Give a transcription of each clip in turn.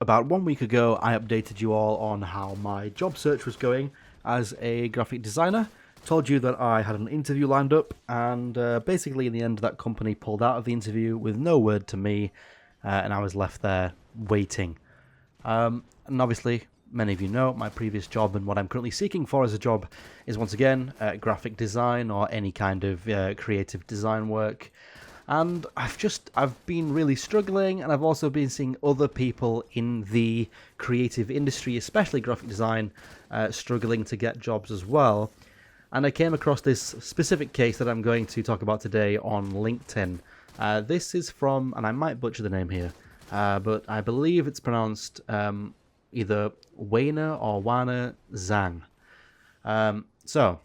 about 1 week ago, I updated you all on how my job search was going as a graphic designer. Told you that I had an interview lined up, and basically in the end that company pulled out of the interview with no word to me, and I was left there waiting. And obviously, many of you know, my previous job and what I'm currently seeking for as a job is once again graphic design or any kind of creative design work. And I've been really struggling, and I've also been seeing other people in the creative industry, especially graphic design, struggling to get jobs as well. And I came across this specific case that I'm going to talk about today on LinkedIn. This is from, and I might butcher the name here, but I believe it's pronounced either Wana or Wana Zhang. So,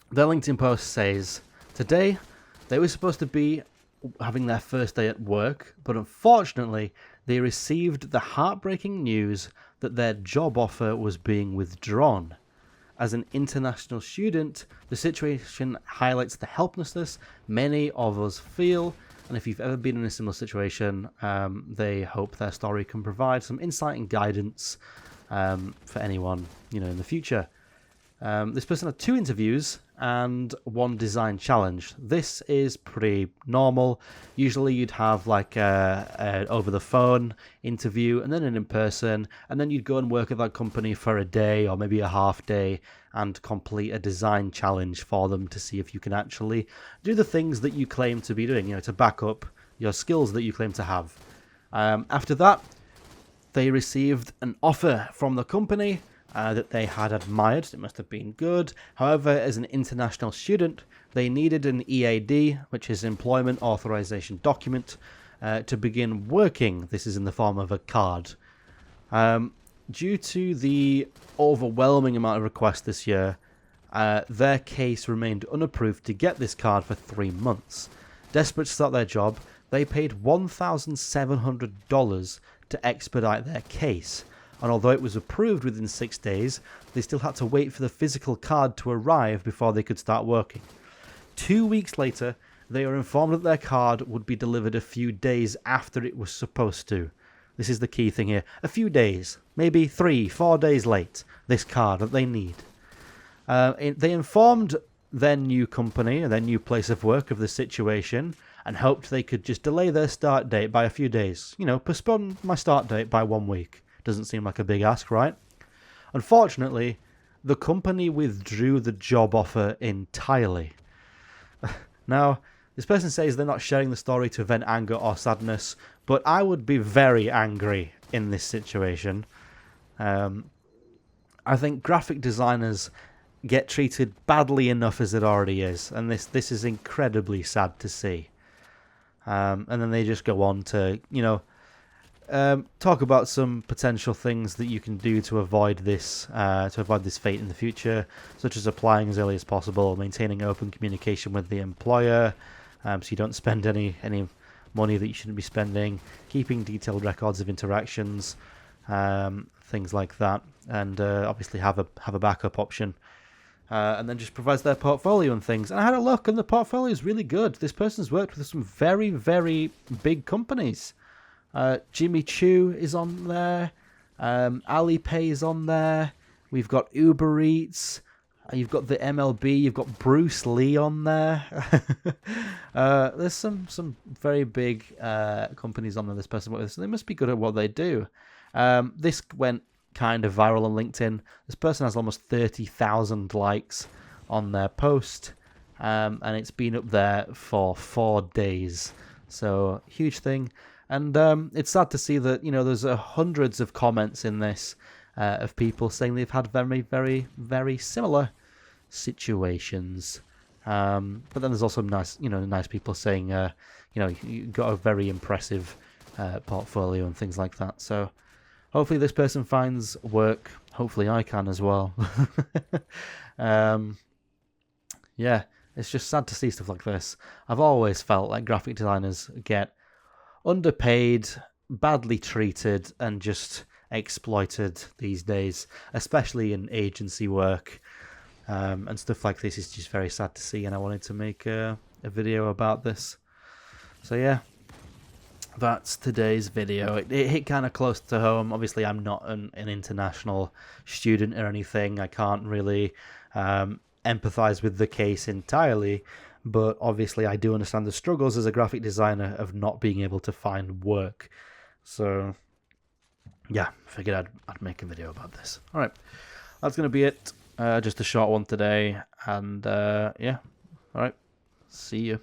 their LinkedIn post says, today they were supposed to be having their first day at work, but unfortunately they received the heartbreaking news that their job offer was being withdrawn. As an international student, the situation highlights the helplessness many of us feel, and if you've ever been in a similar situation, they hope their story can provide some insight and guidance for anyone in the future. This person had 2 interviews and 1 design challenge. This is pretty normal. Usually you'd have like a over the phone interview and then an in-person, and then you'd go and work at that company for a day or maybe a half day and complete a design challenge for them to see if you can actually do the things that you claim to be doing, to back up your skills that you claim to have. After that, they received an offer from the company that they had admired. It must have been good. However, as an international student, they needed an EAD, which is Employment Authorization Document, to begin working. This is in the form of a card. Due to the overwhelming amount of requests this year, their case remained unapproved to get this card for 3 months. Desperate to start their job, they paid $1,700 to expedite their case. And although it was approved within 6 days, they still had to wait for the physical card to arrive before they could start working. 2 weeks later, they were informed that their card would be delivered a few days after it was supposed to. This is the key thing here. A few days, maybe 3-4 days late, this card that they need. They informed their new company, their new place of work, of the situation, and hoped they could just delay their start date by a few days. Postpone my start date by 1 week. Doesn't seem like a big ask, right? Unfortunately, the company withdrew the job offer entirely. Now, this person says they're not sharing the story to vent anger or sadness, but I would be very angry in this situation. I think graphic designers get treated badly enough as it already is, and this is incredibly sad to see. And then they just go on to, talk about some potential things that you can do to avoid this fate in the future, such as applying as early as possible, maintaining open communication with the employer, so you don't spend any money that you shouldn't be spending, keeping detailed records of interactions, things like that, and obviously have a backup option. And then just provides their portfolio and things. And I had a look, and the portfolio is really good. This person's worked with some very, very big companies. Jimmy Choo is on there. Alipay is on there. We've got Uber Eats. You've got the MLB. You've got Bruce Lee on there. There's some very big companies on there. This person worked with, so they must be good at what they do. This went kind of viral on LinkedIn. This person has almost 30,000 likes on their post, and it's been up there for 4 days. So huge thing. And it's sad to see that, there's hundreds of comments in this of people saying they've had very, very, very similar situations. But then there's also nice people saying, you got a very impressive portfolio and things like that. So hopefully this person finds work. Hopefully I can as well. Yeah, it's just sad to see stuff like this. I've always felt like graphic designers get underpaid, badly treated, and just exploited these days, especially in agency work. And stuff like this is just very sad to see, and I wanted to make a video about this. So yeah, that's today's video. It hit kind of close to home. Obviously, I'm not an international student or anything. I can't really empathize with the case entirely, but obviously I do understand the struggles as a graphic designer of not being able to find work. So yeah, figured I'd make a video about this. All right, that's going to be it. Just a short one today, and yeah, all right, see you.